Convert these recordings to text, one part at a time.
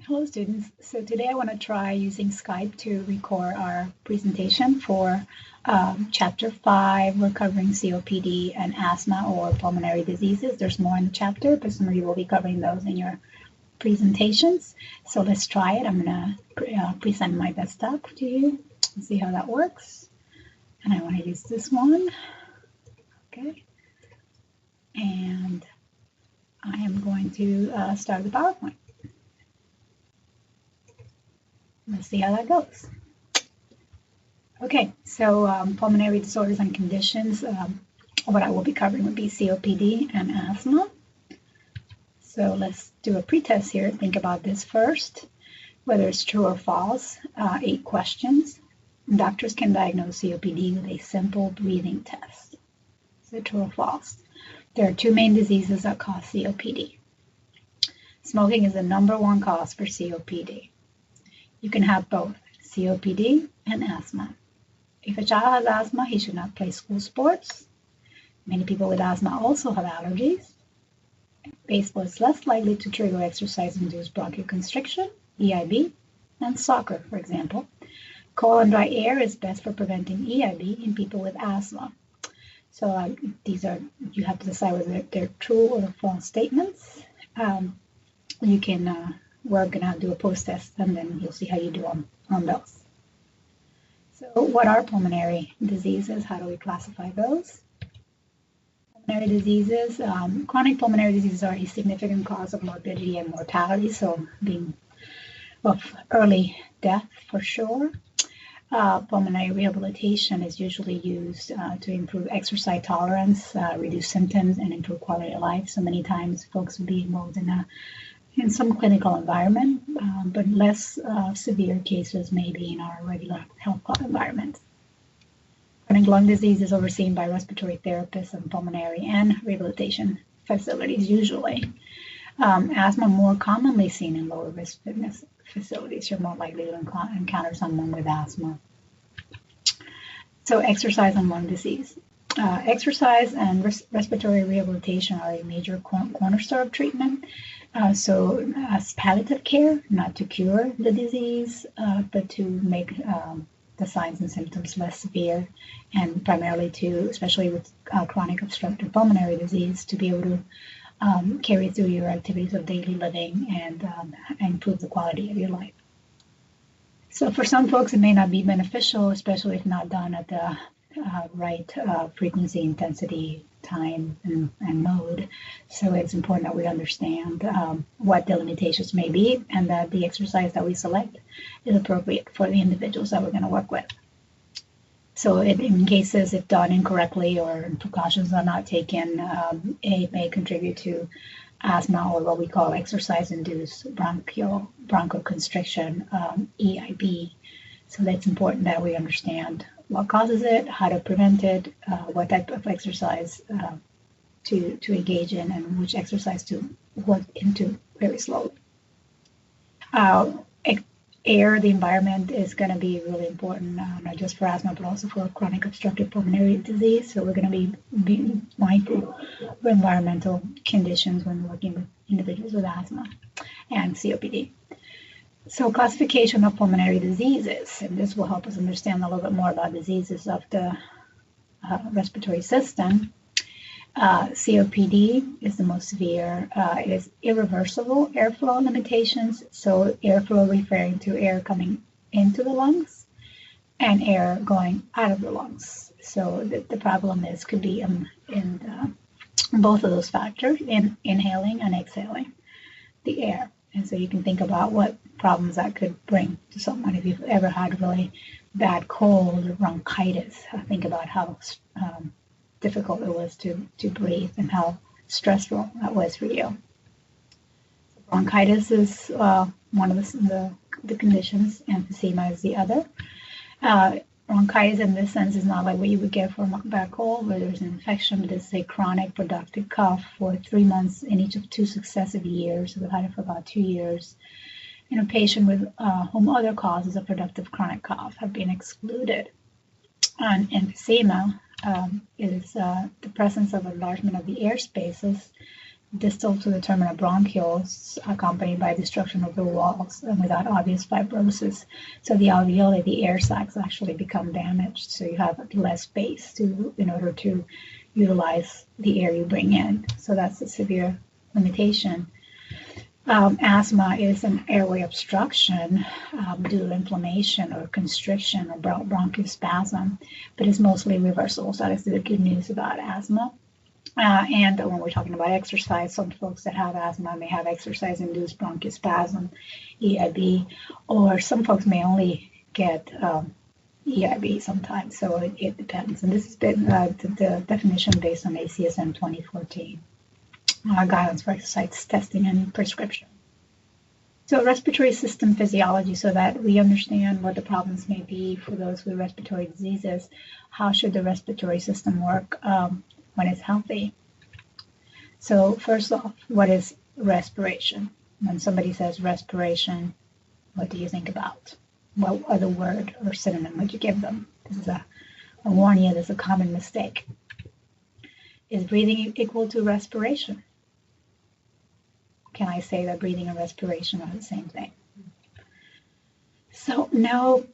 Hello students, so today I want to try using Skype to record our presentation for Chapter 5. We're covering COPD and asthma or pulmonary diseases. There's more in the chapter, but some of you will be covering those in your presentations. So let's try it. I'm going to present my desktop to you and see how that works. And I want to use this one. Okay. And I am going to start the PowerPoint. Let's see how that goes. Okay, so pulmonary disorders and conditions, what I will be covering would be COPD and asthma. So let's do a pretest here. Think about this first, whether it's true or false. 8 questions. Doctors can diagnose COPD with a simple breathing test. Is it true or false? There are 2 main diseases that cause COPD. Smoking is the #1 cause for COPD. You can have both COPD and asthma. If a child has asthma, he should not play school sports. Many people with asthma also have allergies. Baseball is less likely to trigger exercise-induced bronchoconstriction, EIB, than soccer, for example. Cold and dry air is best for preventing EIB in people with asthma. So you have to decide whether they're true or false statements. We're going to do a post-test, and then you'll see how you do on those. So what are pulmonary diseases? How do we classify those? Pulmonary diseases, chronic pulmonary diseases are a significant cause of morbidity and mortality, so being of early death for sure. Pulmonary rehabilitation is usually used to improve exercise tolerance, reduce symptoms, and improve quality of life. So many times folks will be involved in some clinical environment, but less severe cases may be in our regular health environment. Chronic lung disease is overseen by respiratory therapists and pulmonary and rehabilitation facilities usually. Asthma more commonly seen in lower risk fitness facilities. You're more likely to encounter someone with asthma. So exercise and lung disease. Exercise and respiratory rehabilitation are a major cornerstone of treatment. So as palliative care, not to cure the disease, but to make the signs and symptoms less severe, and primarily especially with chronic obstructive pulmonary disease, to be able to carry through your activities of daily living and improve the quality of your life. So for some folks, it may not be beneficial, especially if not done at the right frequency, intensity, time, and mode. So it's important that we understand what the limitations may be, and that the exercise that we select is appropriate for the individuals that we're going to work with. So in cases, if done incorrectly or precautions are not taken, it may contribute to asthma, or what we call exercise-induced bronchoconstriction, EIB. So that's important that we understand what causes it, how to prevent it, what type of exercise to engage in, and which exercise to work into very slowly. Air, the environment, is going to be really important, not just for asthma, but also for chronic obstructive pulmonary disease. So we're going to be mindful of environmental conditions when working with individuals with asthma and COPD. So classification of pulmonary diseases, and this will help us understand a little bit more about diseases of the respiratory system. COPD is the most severe. It is irreversible airflow limitations, so airflow referring to air coming into the lungs and air going out of the lungs. So the problem could be in both of those factors, in inhaling and exhaling the air. And so you can think about what problems that could bring to someone. If you've ever had really bad cold or bronchitis, think about how difficult it was to breathe and how stressful that was for you. So bronchitis is one of the conditions, emphysema is the other. Bronchitis in this sense is not like what you would get from a bad cold, where there's an infection, but it's a chronic productive cough for 3 months in each of 2 successive years. So we've had it for about 2 years. In a patient with whom other causes of productive chronic cough have been excluded. And emphysema is the presence of enlargement of the air spaces distal to the terminal bronchioles, accompanied by destruction of the walls and without obvious fibrosis. So the alveoli, the air sacs, actually become damaged. So you have less space in order to utilize the air you bring in. So that's a severe limitation. Asthma is an airway obstruction due to inflammation or constriction or bronchospasm, but it's mostly reversible. So that is the good news about asthma. And when we're talking about exercise, some folks that have asthma may have exercise-induced bronchospasm, EIB, or some folks may only get EIB sometimes. So it depends. And this has been the definition based on ACSM 2014. Guidelines for exercise testing and prescription. So respiratory system physiology, so that we understand what the problems may be for those with respiratory diseases. How should the respiratory system work when it's healthy? So first off, what is respiration? When somebody says respiration, what do you think about? What other word or synonym would you give them? This is a warning you, this is a common mistake. Is breathing equal to respiration? Can I say that breathing and respiration are the same thing? So no,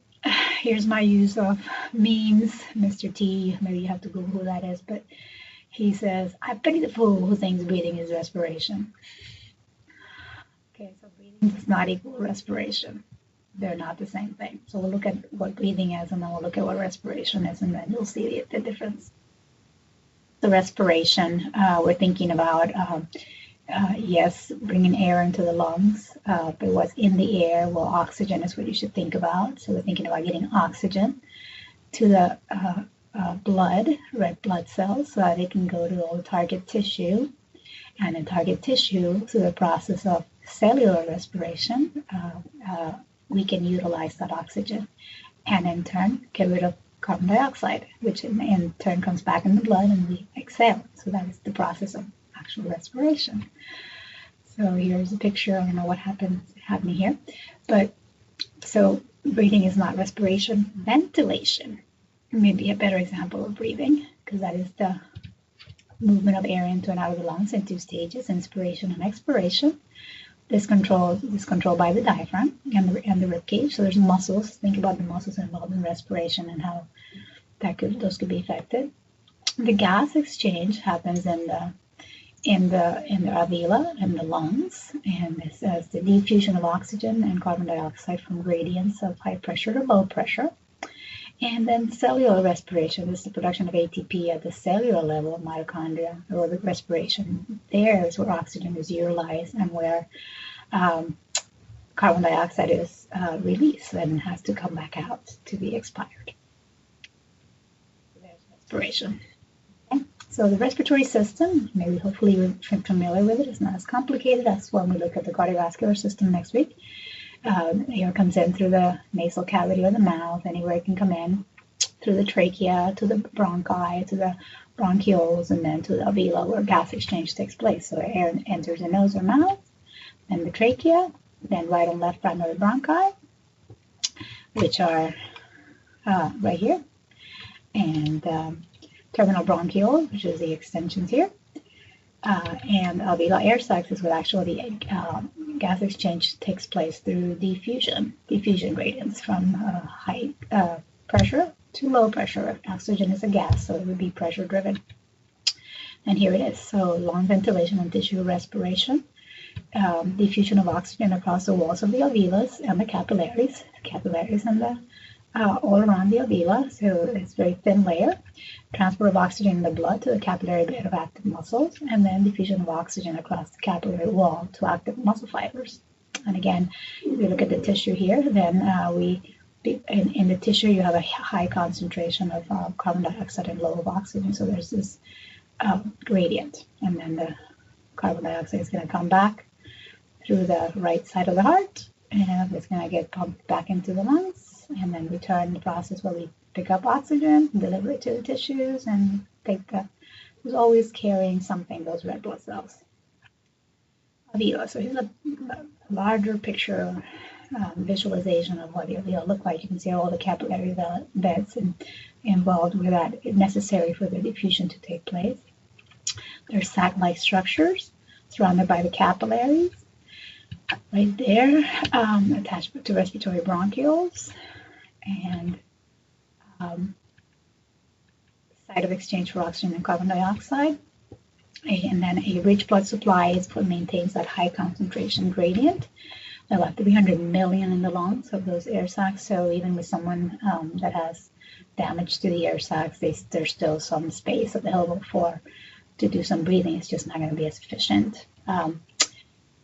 here's my use of memes. Mr. T, maybe you have to Google who that is, but he says, I pity the fool who thinks breathing is respiration. Okay, so breathing does not equal respiration. They're not the same thing. So we'll look at what breathing is, and then we'll look at what respiration is, and then you'll see the difference. The respiration, we're thinking about yes, bringing air into the lungs, but what's in the air, well, oxygen is what you should think about. So we're thinking about getting oxygen to the blood, red blood cells, so that it can go to all the target tissue. And in target tissue, through the process of cellular respiration, we can utilize that oxygen and in turn get rid of carbon dioxide, which in turn comes back in the blood and we exhale. So that is the process of actual respiration. So here's a picture. I don't know what happening here, but so breathing is not respiration. Ventilation may be a better example of breathing, because that is the movement of air into and out of the lungs in two stages, inspiration and expiration. This controlled by the diaphragm and the rib cage. So there's muscles. Think about the muscles involved in respiration and how those could be affected. The gas exchange happens in the alveoli and the lungs, and it says the diffusion of oxygen and carbon dioxide from gradients of high pressure to low pressure. And then cellular respiration is the production of ATP at the cellular level, mitochondria, or the respiration. There is where oxygen is utilized and where carbon dioxide is released and has to come back out to be expired. There's respiration. Okay. So the respiratory system, maybe hopefully you're familiar with it. It's not as complicated as when we look at the cardiovascular system next week. Air comes in through the nasal cavity or the mouth, anywhere it can come in, through the trachea, to the bronchi, to the bronchioles, and then to the alveoli where gas exchange takes place. So air enters the nose or mouth, then the trachea, then right and left primary bronchi, which are right here, and terminal bronchiole, which is the extensions here, and alveolar air sacs is what actually the gas exchange takes place through diffusion gradients from high pressure to low pressure. Oxygen is a gas, so it would be pressure driven. And here it is. So lung ventilation and tissue respiration, diffusion of oxygen across the walls of the alveolus and the capillaries and the all around the alveoli, so it's a very thin layer. Transport of oxygen in the blood to the capillary bed of active muscles, and then diffusion of oxygen across the capillary wall to active muscle fibers. And again, if you look at the tissue here, then in the tissue you have a high concentration of carbon dioxide and low of oxygen, so there's this gradient, and then the carbon dioxide is going to come back through the right side of the heart, and it's going to get pumped back into the lungs, and then return the process where we pick up oxygen, deliver it to the tissues, and who's always carrying something, those red blood cells. Alveoli. So here's a larger picture, visualization of what the alveoli look like. You can see all the capillary beds involved with that necessary for the diffusion to take place. They're sac-like structures. surrounded by the capillaries right there, attached to respiratory bronchioles, and site of exchange for oxygen and carbon dioxide. And then a rich blood supply is what maintains that high concentration gradient. There are about 300 million in the lungs of those air sacs. So even with someone that has damage to the air sacs, there's still some space available to do some breathing. It's just not going to be as efficient.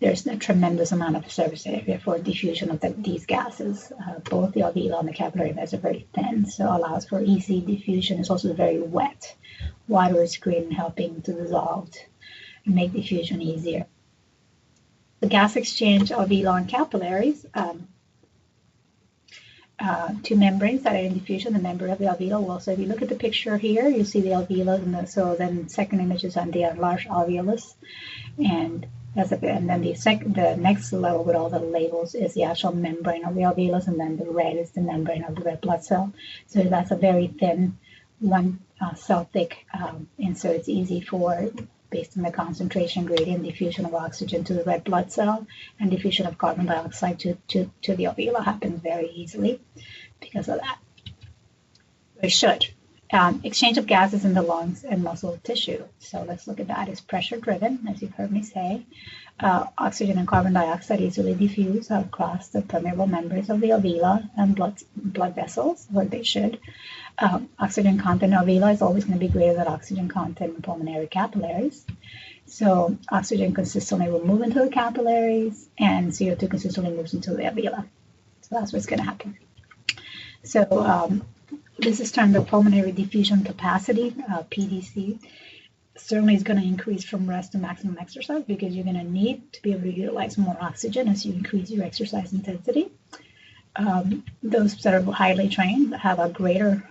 There's a tremendous amount of surface area for diffusion of these gases. Both the alveoli and the capillary beds are very thin, so allows for easy diffusion. It's also very wet. Water is great in helping to dissolve and make diffusion easier. The gas exchange alveoli and capillaries, two membranes that are in diffusion, the membrane of the alveoli. Well, so if you look at the picture here, you see the alveoli, and so then second image is on the enlarged alveolus, and then the next level with all the labels is the actual membrane of the alveolus, and then the red is the membrane of the red blood cell. So that's a very thin, one cell thick, and so it's easy for, based on the concentration gradient, diffusion of oxygen to the red blood cell and diffusion of carbon dioxide to the alveoli happens very easily because of that. It should. Exchange of gases in the lungs and muscle tissue. So let's look at that. It's pressure driven, as you've heard me say. Oxygen and carbon dioxide easily diffuse across the permeable membranes of the alveoli and blood vessels, where they should. Oxygen content in alveoli is always going to be greater than oxygen content in pulmonary capillaries. So oxygen consistently will move into the capillaries, and CO2 consistently moves into the alveoli. So that's what's going to happen. So this is termed the pulmonary diffusion capacity, PDC. Certainly is going to increase from rest to maximum exercise because you're going to need to be able to utilize more oxygen as you increase your exercise intensity. Those that are highly trained have a greater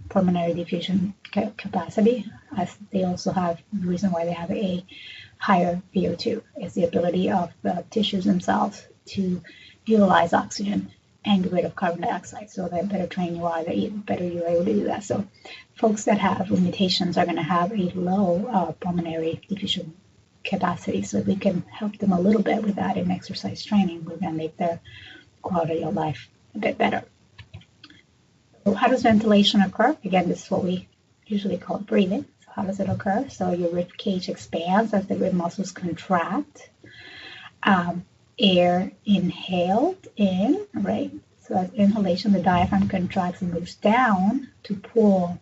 pulmonary diffusion capacity, as they also have, the reason why they have a higher VO2 is the ability of the tissues themselves to utilize oxygen and get rid of carbon dioxide. So the better trained you are, the better you're able to do that. So folks that have limitations are going to have a low pulmonary diffusion capacity. So if we can help them a little bit with that in exercise training, we're going to make their quality of life a bit better. So how does ventilation occur? Again, this is what we usually call breathing. So how does it occur? So your rib cage expands as the rib muscles contract. Air inhaled in, right? So as inhalation, the diaphragm contracts and moves down to pull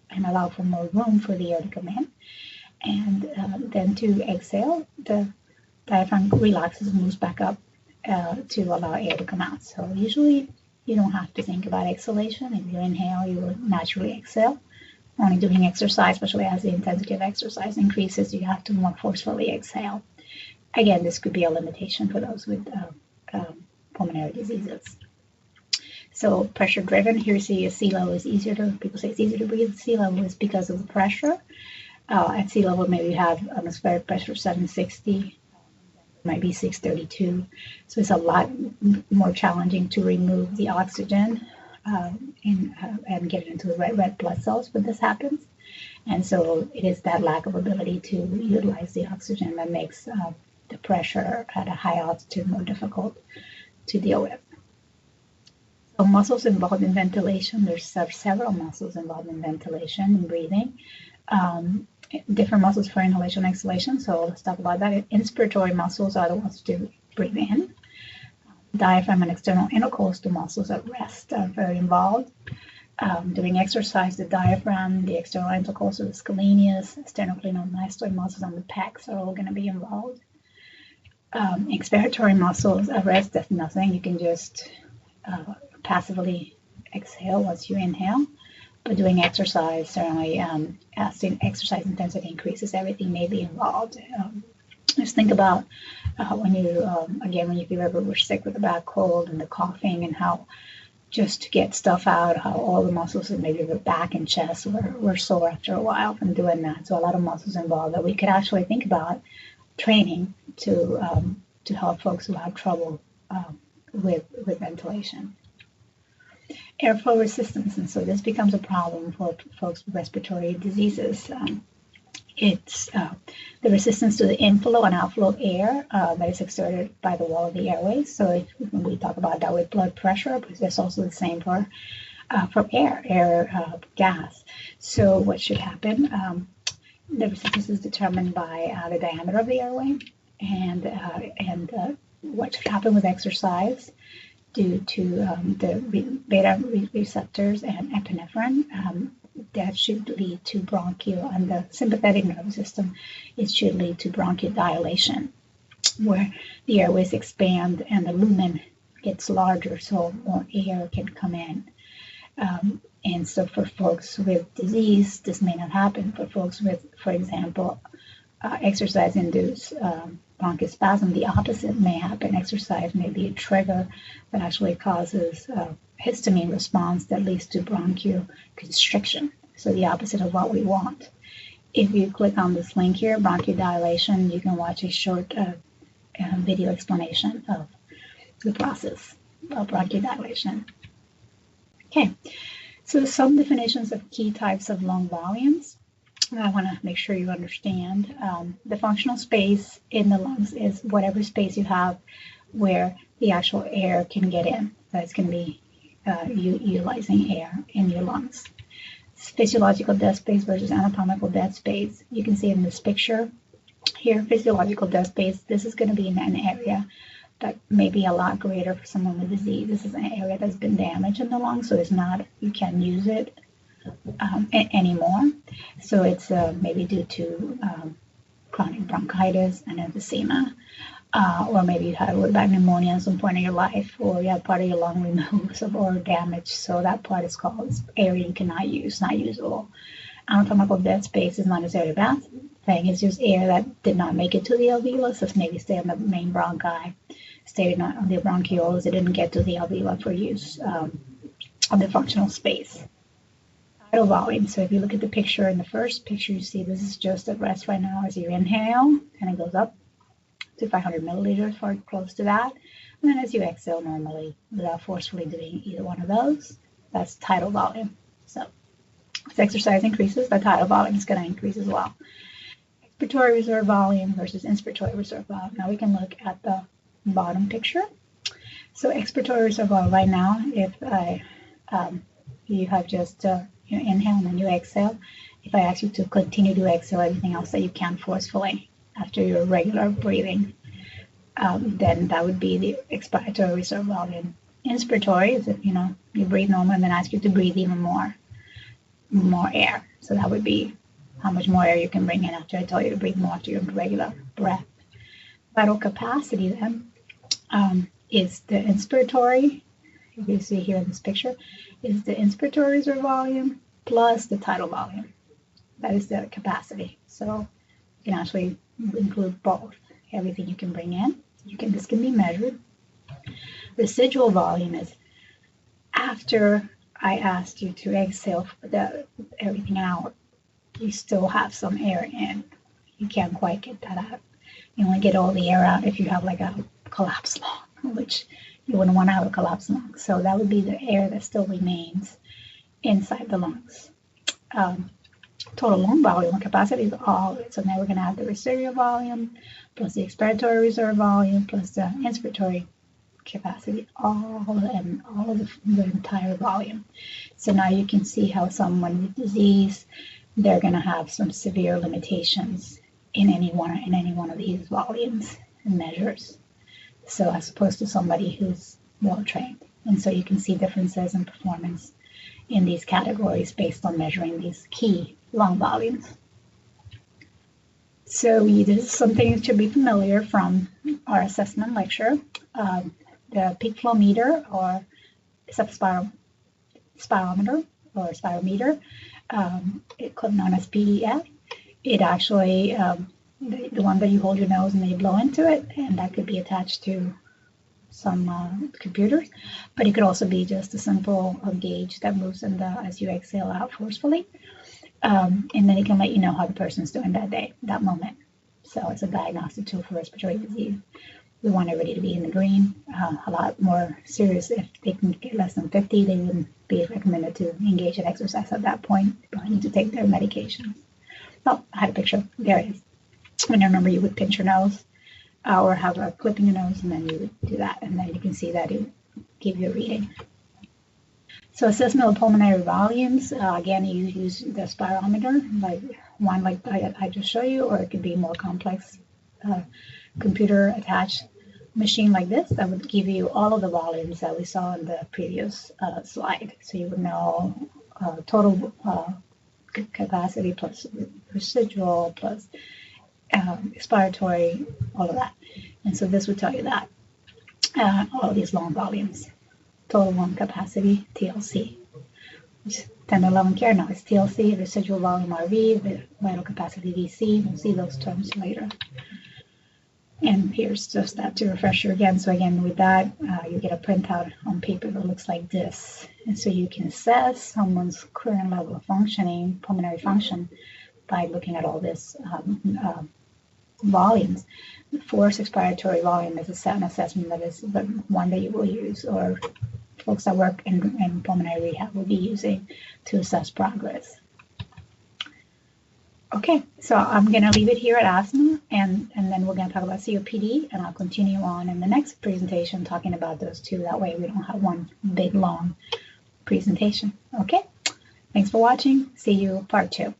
and allow for more room for the air to come in. And then to exhale, the diaphragm relaxes and moves back up to allow air to come out. So usually you don't have to think about exhalation. If you inhale, you will naturally exhale. Only doing exercise, especially as the intensity of exercise increases, you have to more forcefully exhale. Again, this could be a limitation for those with pulmonary diseases. So pressure driven, here you see a sea level is easier to, people say it's easier to breathe at sea level is because of the pressure. At sea level, maybe you have atmospheric pressure 760, might be 632. So it's a lot more challenging to remove the oxygen and get it into the red blood cells when this happens. And so it is that lack of ability to utilize the oxygen that makes the pressure at a high altitude more difficult to deal with. So muscles involved in ventilation, there's several muscles involved in ventilation and breathing. Different muscles for inhalation and exhalation, so let's talk about that. Inspiratory muscles are the ones to breathe in. Diaphragm and external intercostal muscles at rest are very involved. During exercise, the diaphragm, the external intercostal, the scalenus, sternocleidomastoid muscles, and the pecs are all going to be involved. Expiratory muscles at rest, that's nothing. You can just passively exhale once you inhale. But doing exercise, certainly as the exercise intensity increases, everything may be involved. Just think about when you, again, when you ever were sick with a bad cold and the coughing and how just to get stuff out, how all the muscles in maybe the back and chest were sore after a while from doing that. So a lot of muscles involved that we could actually think about training to help folks who have trouble with ventilation. Airflow resistance, and so this becomes a problem for folks with respiratory diseases. It's the resistance to the inflow and outflow of air that is exerted by the wall of the airways. So if we talk about that with blood pressure, but it's also the same for gas. So what should happen? The resistance is determined by the diameter of the airway, and what should happen with exercise due to the beta receptors and epinephrine. That should lead to bronchial, and the sympathetic nervous system, it should lead to bronchodilation, where the airways expand and the lumen gets larger so more air can come in. And so for folks with disease, this may not happen. For folks with, for example, exercise-induced bronchospasm, the opposite may happen. Exercise may be a trigger that actually causes histamine response that leads to bronchial constriction. So the opposite of what we want. If you click on this link here, bronchodilation, you can watch a short video explanation of the process of bronchodilation. Okay, so some definitions of key types of lung volumes. I want to make sure you understand. The functional space in the lungs is whatever space you have where the actual air can get in. So it's going to be utilizing air in your lungs. Physiological dead space versus anatomical dead space. You can see in this picture here, physiological dead space. This is going to be in an area that may be a lot greater for someone with disease. This is an area that's been damaged in the lungs, so it's not, you can't use it anymore. So it's maybe due to chronic bronchitis and emphysema, or maybe you had a bad pneumonia at some point in your life, or you had part of your lung removed or damaged. So that part is called area you cannot use, not usable. Anatomical dead space is not necessarily a bad thing. It's just air that did not make it to the alveolus. So maybe stay on the main bronchi, stayed on the bronchioles. It didn't get to the alveoli for use of the functional space. Tidal volume. So if you look at the picture, in the first picture, you see this is just at rest right now as you inhale, and it goes up to 500 milliliters, or close to that. And then as you exhale normally, without forcefully doing either one of those, that's tidal volume. So as exercise increases, the tidal volume is going to increase as well. Expiratory reserve volume versus inspiratory reserve volume. Now we can look at the bottom picture. So expiratory reserve volume right now, if you have just you inhale and then you exhale, if I ask you to continue to exhale everything else that you can forcefully after your regular breathing, then that would be the expiratory reserve volume. Inspiratory is if you breathe normal and then ask you to breathe even more air. So that would be how much more air you can bring in after I tell you to breathe more after your regular breath. Vital capacity then is the inspiratory, if you see here in this picture, is the inspiratory reserve volume plus the tidal volume. That is the capacity. So you can actually include both, everything you can bring in. This can be measured. Residual volume is after I asked you to exhale everything out, you still have some air in. You can't quite get that out. You only get all the air out if you have like a collapsed lung, which you wouldn't want to have a collapsed lung. So that would be the air that still remains inside the lungs. Total lung volume capacity is all of it. So now we're going to have the residual volume plus the expiratory reserve volume plus the inspiratory capacity, all of the entire volume. So now you can see how someone with disease, they're going to have some severe limitations in any one of these volumes and measures. So as opposed to somebody who's well trained. And so you can see differences in performance in these categories based on measuring these key lung volumes. So this is something that should be familiar from our assessment lecture. The peak flow meter, or spirometer, or spirometer, known as PEF. It actually, the one that you hold your nose and then you blow into it, and that could be attached to some computers, but it could also be just a simple gauge that moves as you exhale out forcefully, and then it can let you know how the person's doing that day, that moment. So it's a diagnostic tool for respiratory disease. We want everybody to be in the green. A lot more serious if they can get less than 50, they wouldn't be recommended to engage in exercise at that point. They need to take their medications. Oh, I had a picture. There it is. And remember, you would pinch your nose or have a clip in your nose, and then you would do that, and then you can see that it would give you a reading. So assessment of pulmonary volumes, again, you use the spirometer, like one like I just showed you, or it could be more complex computer attached machine like this that would give you all of the volumes that we saw in the previous slide. So you would know total capacity plus residual plus expiratory, all of that. And so this would tell you that, all of these long volumes. Total lung capacity, TLC. 10 to 11 care, now it's TLC, residual volume RV, the vital capacity VC. We'll see those terms later. And here's just that to refresh you again. So again, with that, you get a printout on paper that looks like this. And so you can assess someone's current level of functioning, pulmonary function, by looking at all this volumes. The forced expiratory volume is an assessment that is the one that you will use, or folks that work in pulmonary rehab will be using to assess progress. Okay, so I'm going to leave it here at asthma, and then we're going to talk about COPD, and I'll continue on in the next presentation talking about those two. That way we don't have one big, long presentation. Okay, thanks for watching. See you part 2.